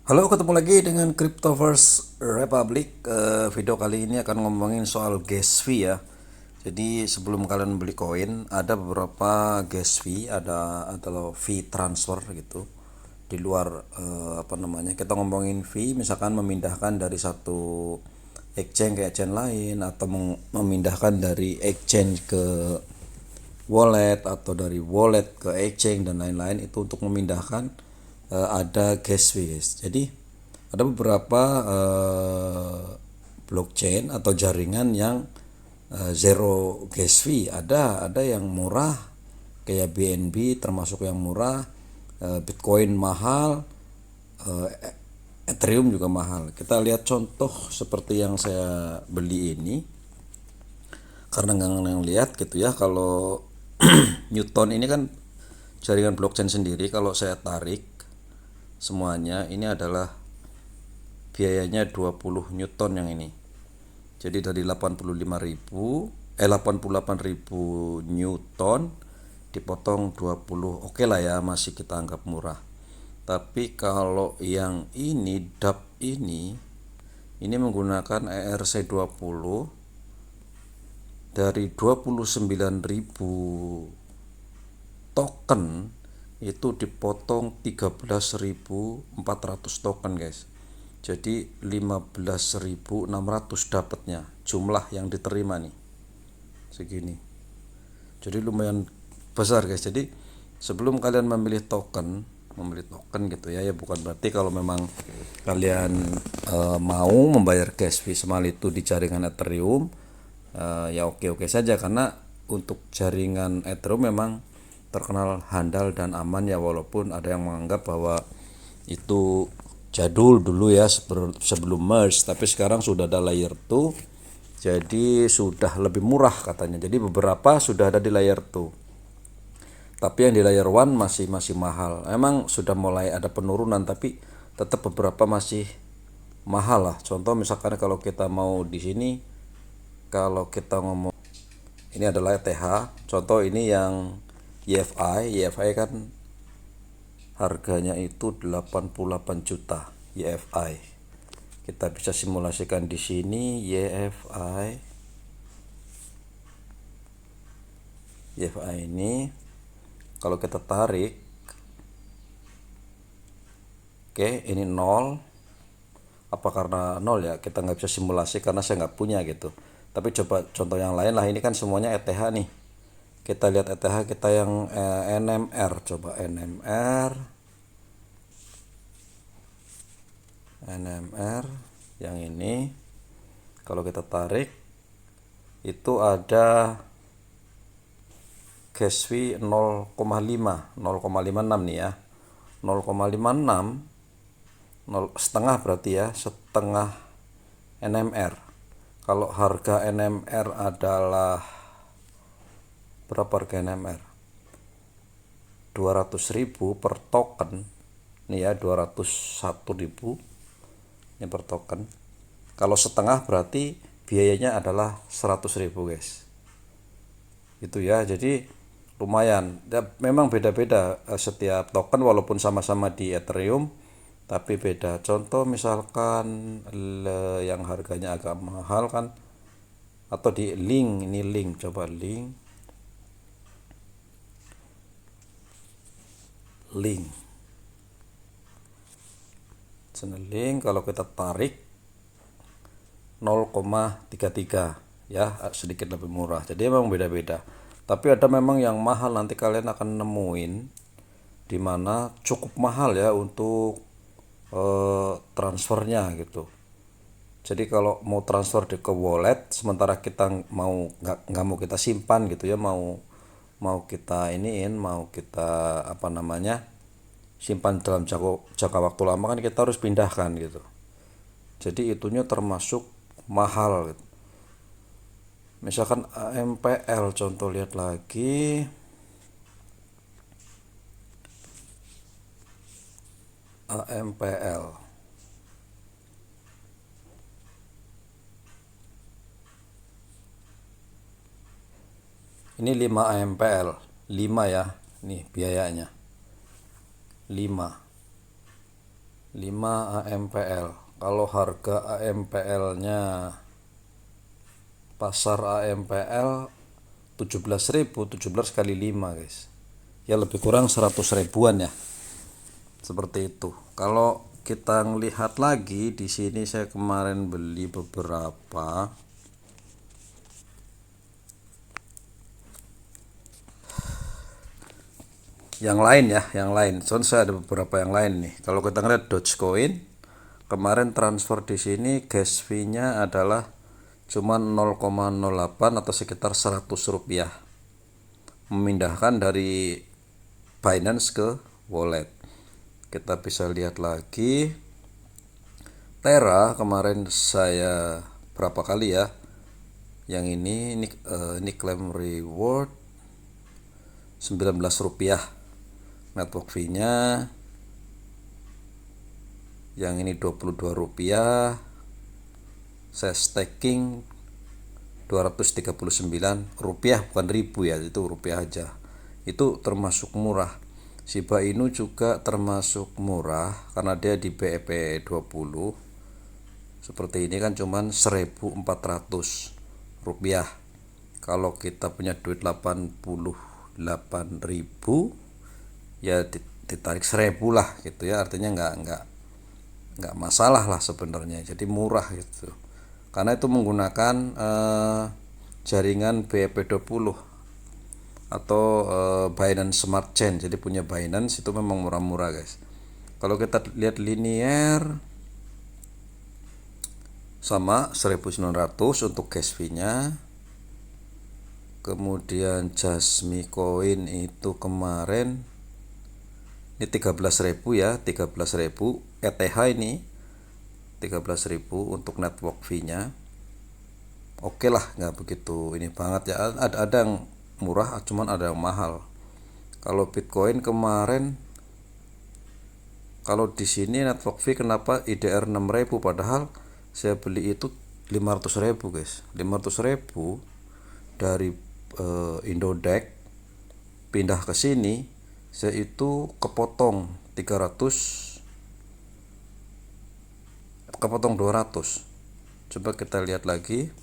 Halo, ketemu lagi dengan Cryptoverse Republic. Video kali ini akan ngomongin soal gas fee ya. Jadi sebelum kalian beli koin, ada beberapa gas fee, ada adalah fee transfer gitu. Di luar apa namanya? Kita ngomongin fee, misalkan memindahkan dari satu exchange ke exchange lain atau memindahkan dari exchange ke wallet atau dari wallet ke exchange dan lain-lain, itu untuk memindahkan ada gas fee guys. Jadi ada beberapa blockchain atau jaringan yang zero gas fee, ada yang murah kayak BNB termasuk yang murah, Bitcoin mahal, eh, Ethereum juga mahal. Kita lihat contoh seperti yang saya beli ini karena nggak lihat gitu ya. Kalau Newton ini kan jaringan blockchain sendiri, kalau saya tarik semuanya ini adalah biayanya 20 Newton yang ini. Jadi dari 88.000 Newton dipotong 20, oke lah ya, masih kita anggap murah. Tapi kalau yang ini DAP ini menggunakan ERC20 dari 29.000 token itu dipotong 13.400 token guys. Jadi 15.600 dapatnya, jumlah yang diterima nih segini. Jadi lumayan besar guys. Jadi sebelum kalian memilih token gitu ya, ya bukan berarti kalau memang kalian mau membayar gas fee semal itu di jaringan Ethereum, ya oke-oke saja, karena untuk jaringan Ethereum memang terkenal handal dan aman ya, walaupun ada yang menganggap bahwa itu jadul dulu ya sebelum merge, tapi sekarang sudah ada layer 2 jadi sudah lebih murah katanya. Jadi beberapa sudah ada di layer 2, tapi yang di layer 1 masih masih mahal. Emang sudah mulai ada penurunan, tapi tetap beberapa masih mahal lah. Contoh misalkan kalau kita mau di sini, kalau kita ngomong ini adalah ETH, contoh ini yang YFI kan harganya itu 88 juta YFI. Kita bisa simulasikan di sini YFI ini kalau kita tarik, oke, ini 0. Apa karena 0 ya kita nggak bisa simulasi karena saya nggak punya gitu. Tapi coba contoh yang lain lah, ini kan semuanya ETH nih. Kita lihat ETH kita yang NMR, coba NMR yang ini kalau kita tarik itu ada gas fee 0,56 nih ya. 0,56 setengah berarti ya, setengah NMR. Kalau harga NMR adalah berapa harga NMR? 200.000 per token. Nih ya, 201.000 ini per token. Kalau setengah berarti biayanya adalah 100.000 guys. Itu ya, jadi lumayan ya, memang beda-beda setiap token walaupun sama-sama di Ethereum tapi beda. Contoh misalkan yang harganya agak mahal kan, atau di link, ini link, coba link link kalau kita tarik 0,33 ya, sedikit lebih murah. Jadi memang beda-beda, tapi ada memang yang mahal, nanti kalian akan nemuin dimana cukup mahal ya untuk transfernya gitu. Jadi kalau mau transfer ke wallet, sementara kita nggak mau kita simpan gitu ya, mau mau kita mau kita apa namanya, simpan dalam jangka waktu lama, kan kita harus pindahkan gitu. Jadi itunya termasuk mahal gitu. Misalkan AMPL, contoh lihat lagi AMPL. Ini 5 AMPL, 5 ya. Nih biayanya 5. 5 AMPL. Kalau harga AMPL-nya pasar AMPL 17.000, 17 kali 5 guys. Ya lebih kurang 100 ribuan ya. Seperti itu. Kalau kita ngelihat lagi di sini saya kemarin beli beberapa. Yang lain ya, yang lain. Soalnya saya ada beberapa yang lain nih. Kalau kita ngeliat Dogecoin, kemarin transfer di sini gas fee-nya adalah cuma 0,08 atau sekitar 100 rupiah. Memindahkan dari Binance ke wallet. Kita bisa lihat lagi Terra kemarin saya berapa kali ya. Yang ini claim reward 19 rupiah network fee-nya. Yang ini 22 rupiah. Saya staking 239 rupiah, bukan ribu ya, itu rupiah aja. Itu termasuk murah. Shiba Inu juga termasuk murah karena dia di BEP 20. Seperti ini kan cuman 1.400 rupiah. Kalau kita punya duit 88.000 ya ditarik 1.000 lah gitu ya, artinya nggak masalah lah sebenarnya, jadi murah gitu karena itu menggunakan jaringan BEP20 atau Binance Smart Chain. Jadi punya Binance itu memang murah-murah guys. Kalau kita lihat linear sama 1.900 untuk gas fee-nya. Kemudian Jasmy Coin itu kemarin ini 13.000 ya, 13.000 ETH ini 13.000 untuk network fee-nya. Oke lah, nggak begitu ini banget ya. Ada yang murah, cuman ada yang mahal. Kalau Bitcoin kemarin, kalau di sini network fee kenapa IDR 6.000 padahal saya beli itu 500.000 guys. 500.000 dari Indodex pindah ke sini, saya itu kepotong 300, kepotong 200. Coba kita lihat lagi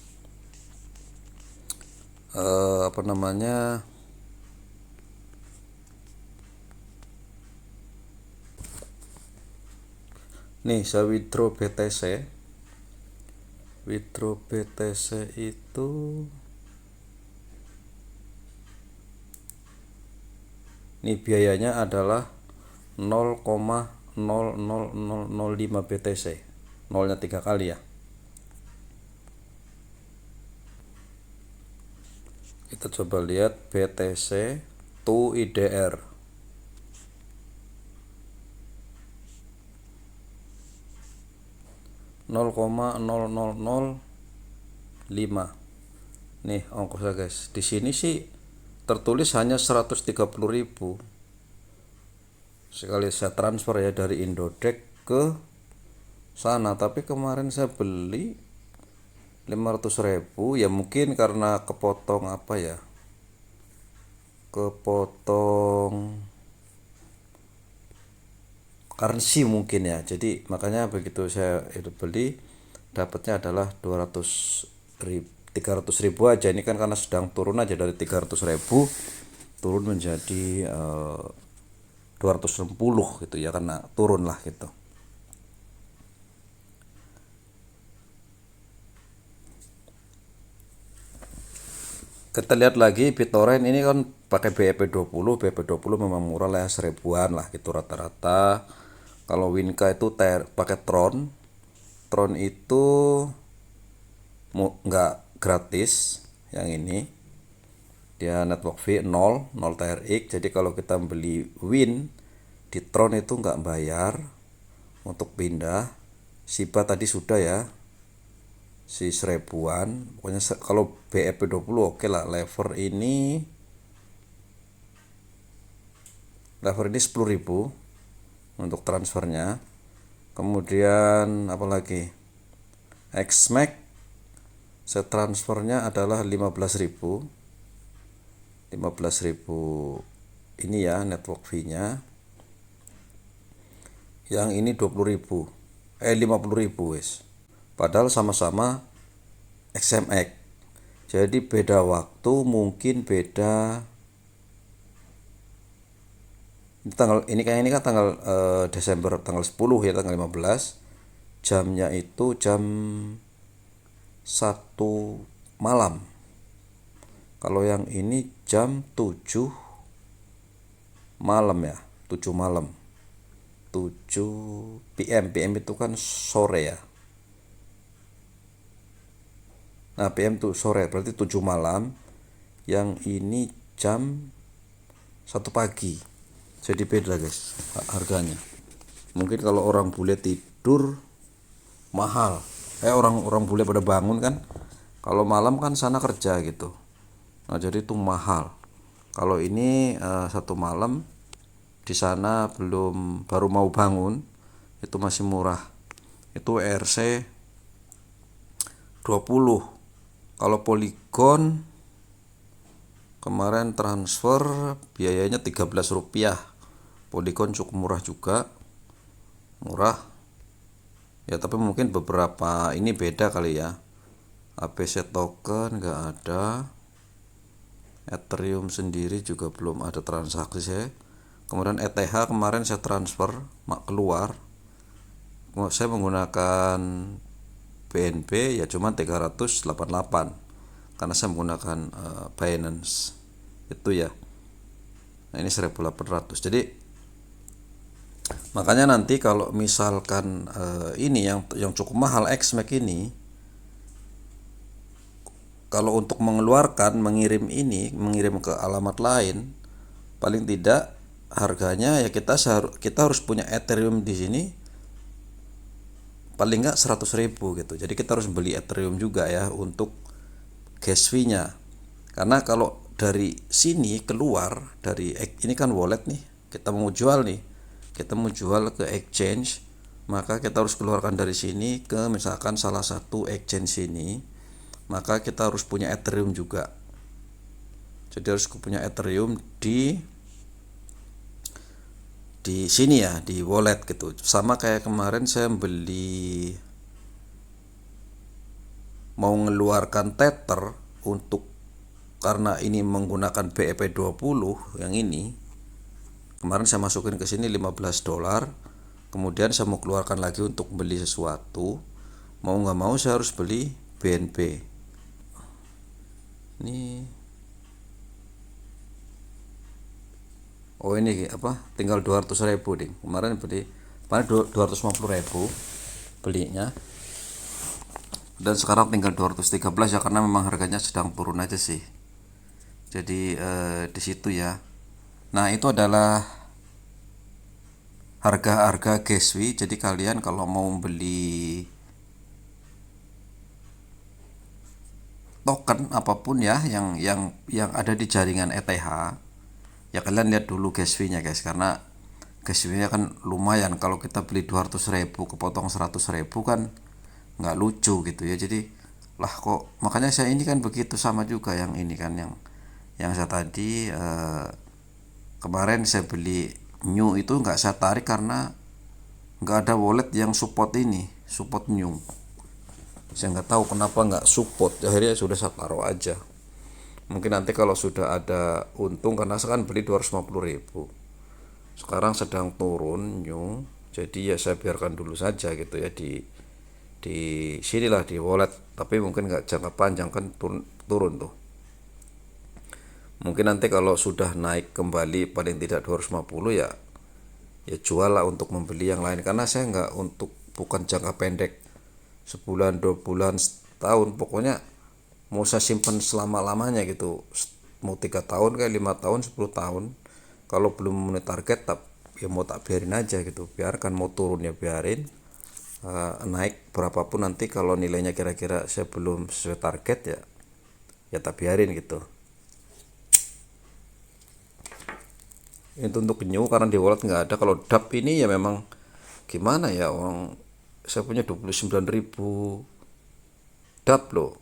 apa namanya, nih saya withdraw BTC itu nih biayanya adalah 0,00005 BTC, nolnya 3 kali ya. Kita coba lihat BTC to IDR. (0,0005). Nih ongkosnya guys. Di sini sih tertulis hanya 130.000. Sekali saya transfer ya dari Indodex ke sana, tapi kemarin saya beli 500.000 ya, mungkin karena kepotong apa ya, kepotong currency mungkin ya, jadi makanya begitu saya itu beli dapatnya adalah 300.000 aja. Ini kan karena sedang turun aja, dari 300.000 turun menjadi 260 gitu ya, karena turun lah gitu. Kita lihat lagi BitTorrent ini kan pakai BEP20. BEP20 memang murah lah ya, 1.000-an lah gitu rata-rata. Kalau Winka itu pakai Tron. Tron itu nggak gratis, yang ini dia network fee 0 TRX. Jadi kalau kita beli Win di Tron itu nggak bayar untuk pindah. Shiba tadi sudah ya, si 1.000-an. Pokoknya kalau BEP20 oke lah. Lever ini 10.000 untuk transfernya. Kemudian apalagi XMAX, saya transfernya adalah 15.000 ini ya network fee-nya. yang ini 20.000, 50.000 wis. Padahal sama-sama XMX. Jadi beda waktu, mungkin beda ini kayak ini kan tanggal Desember tanggal 10 ya, tanggal 15. Jamnya itu jam 1 malam. Kalau yang ini jam 7 malam ya, 7 malam. 7 PM. PM itu kan sore ya. Nah, PM tuh sore, berarti 7 malam. Yang ini jam 1 pagi. Jadi beda guys harganya. Mungkin kalau orang bule tidur mahal. Orang bule pada bangun kan. Kalau malam kan sana kerja gitu. Nah, jadi itu mahal. Kalau ini 1 malam di sana baru mau bangun, itu masih murah. Itu ERC 20. Kalau Polygon kemarin transfer biayanya 13 rupiah. Polygon cukup murah juga. Murah. Ya tapi mungkin beberapa ini beda kali ya. APC token nggak ada. Ethereum sendiri juga belum ada transaksi saya. Kemudian ETH kemarin saya transfer keluar. Saya menggunakan BNB ya cuma 388 karena saya menggunakan Binance itu ya. Nah, ini 1.800. Jadi makanya nanti kalau misalkan ini yang cukup mahal XMAX ini, kalau untuk mengeluarkan mengirim ke alamat lain, paling tidak harganya ya kita harus punya Ethereum di sini paling nggak 100.000 gitu. Jadi kita harus beli Ethereum juga ya untuk gas fee-nya. Karena kalau dari sini keluar dari ini kan wallet nih, kita mau jual ke exchange, maka kita harus keluarkan dari sini ke misalkan salah satu exchange sini, maka kita harus punya Ethereum juga. Jadi harus punya Ethereum di sini ya, di wallet gitu. Sama kayak kemarin saya mau ngeluarkan Tether untuk karena ini menggunakan BEP20 yang ini. Kemarin saya masukin ke sini $15. Kemudian saya mau keluarkan lagi untuk beli sesuatu. Mau nggak mau saya harus beli BNB. Ini tinggal 200.000 ding. Kemarin 250.000 belinya. Dan sekarang tinggal 213 ya, karena memang harganya sedang turun aja sih. Jadi di situ ya. Nah, itu adalah harga-harga gas fee. Jadi kalian kalau mau beli token apapun ya yang ada di jaringan ETH, ya kalian lihat dulu gas fee-nya guys, karena gas fee-nya kan lumayan. Kalau kita beli 200.000 kepotong 100.000 kan nggak lucu gitu ya. Jadi lah kok, makanya saya ini kan begitu, sama juga yang ini kan yang saya tadi kemarin saya beli new itu nggak saya tarik karena nggak ada wallet yang support new. Saya nggak tahu kenapa nggak support, akhirnya sudah saya taruh aja. Mungkin nanti kalau sudah ada untung, karena saya kan beli 250.000, sekarang sedang turun new, jadi ya saya biarkan dulu saja gitu ya di sinilah di wallet. Tapi mungkin nggak jangka panjang kan turun tuh. Mungkin nanti kalau sudah naik kembali paling tidak 250 ya jual lah untuk membeli yang lain, karena saya nggak bukan jangka pendek sebulan 2 bulan setahun, pokoknya mau saya simpan selama-lamanya gitu. Mau 3 tahun kayak 5 tahun 10 tahun, kalau belum memenuhi target ya mau tak biarin aja gitu. Biarkan, mau turun ya biarin, naik berapapun nanti kalau nilainya kira-kira saya belum sesuai target ya tak biarin gitu. Itu untuk new, karena di wallet nggak ada. Kalau DAP ini ya memang gimana ya, saya punya 29.000 DAP loh,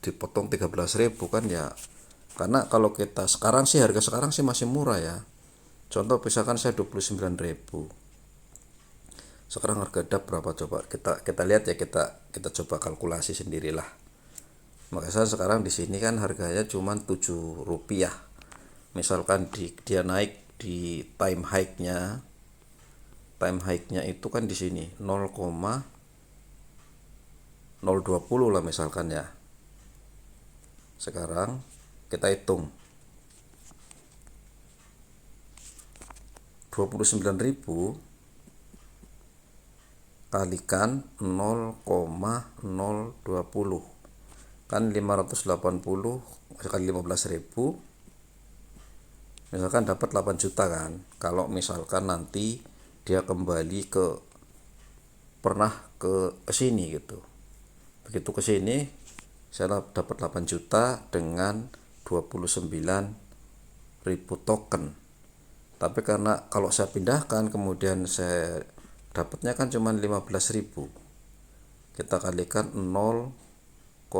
dipotong 13.000 kan ya. Karena kalau kita sekarang sih, harga sekarang sih masih murah ya. Contoh misalkan saya 29.000, Sekarang harga DAP berapa coba? Kita lihat ya, kita coba kalkulasi sendirilah. Makanya sekarang di sini kan harganya cuma 7 rupiah. Misalkan dia naik di time high-nya itu kan di sini 0,020 lah misalkan ya. Sekarang kita hitung 29.000 kalikan 0,020 kan 580 kali 15.000, misalkan dapat 8 juta kan. Kalau misalkan nanti dia kembali pernah ke sini gitu, begitu ke sini saya dapat 8 juta dengan 29.000 token. Tapi karena kalau saya pindahkan kemudian saya dapatnya kan cuma 15.000, kita kalikan 0,020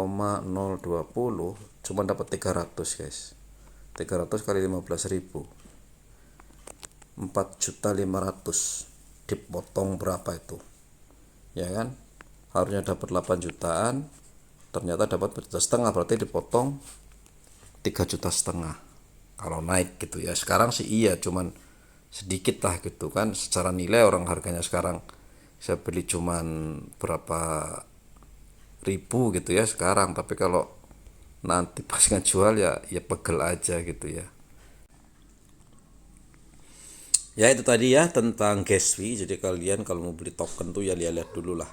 cuma dapat 300 guys. 300 kali 15.000 4.500.000 dipotong berapa itu ya kan, harusnya dapat 8 jutaan ternyata dapat 4,5 juta, berarti dipotong 3,5 juta kalau naik gitu ya. Sekarang sih iya cuman sedikit lah gitu kan, secara nilai orang harganya sekarang saya beli cuman berapa ribu gitu ya sekarang, tapi kalau nanti pas ngejual ya pegel aja gitu ya. Ya itu tadi ya tentang gas fee. Jadi kalian kalau mau beli token tuh ya lihat-lihat dulu lah.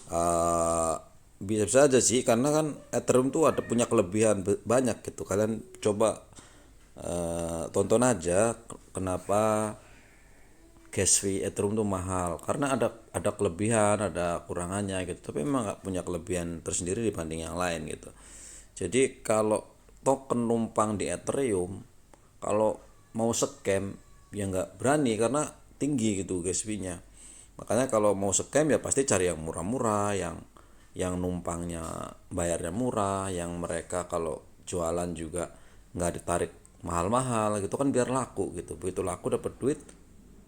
Eh, bisa aja sih karena kan Ethereum tuh ada punya kelebihan banyak gitu. Kalian coba tonton aja kenapa gas fee Ethereum tuh mahal. Karena ada kelebihan, ada kurangannya gitu. Tapi memang nggak punya kelebihan tersendiri dibanding yang lain gitu. Jadi kalau token numpang di Ethereum, kalau mau scam ya nggak berani karena tinggi gitu gas fee-nya. Makanya kalau mau scam ya pasti cari yang murah-murah, yang numpangnya bayarnya murah, yang mereka kalau jualan juga nggak ditarik mahal-mahal gitu kan biar laku gitu. Begitu laku dapat duit,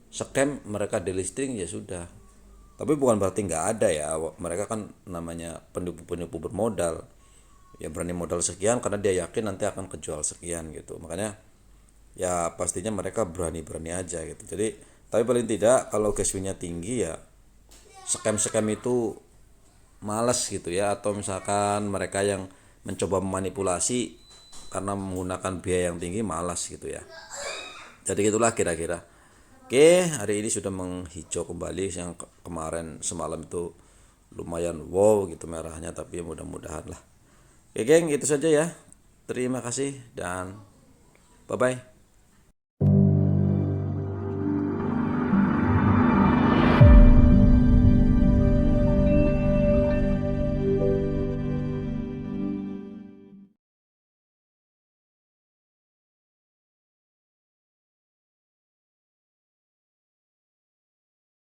scam mereka delisting ya sudah. Tapi bukan berarti nggak ada ya, mereka kan namanya penipu-penipu bermodal. Ya berani modal sekian karena dia yakin nanti akan kejual sekian gitu. Makanya ya pastinya mereka berani-berani aja gitu. Jadi tapi paling tidak kalau gas fee-nya tinggi ya scam-scam itu males gitu ya, atau misalkan mereka yang mencoba memanipulasi karena menggunakan biaya yang tinggi malas gitu ya. Jadi gitulah kira-kira. Oke, hari ini sudah menghijau kembali, yang kemarin semalam itu lumayan wow gitu merahnya, tapi mudah-mudahan lah. Oke geng, itu saja ya. Terima kasih dan bye bye.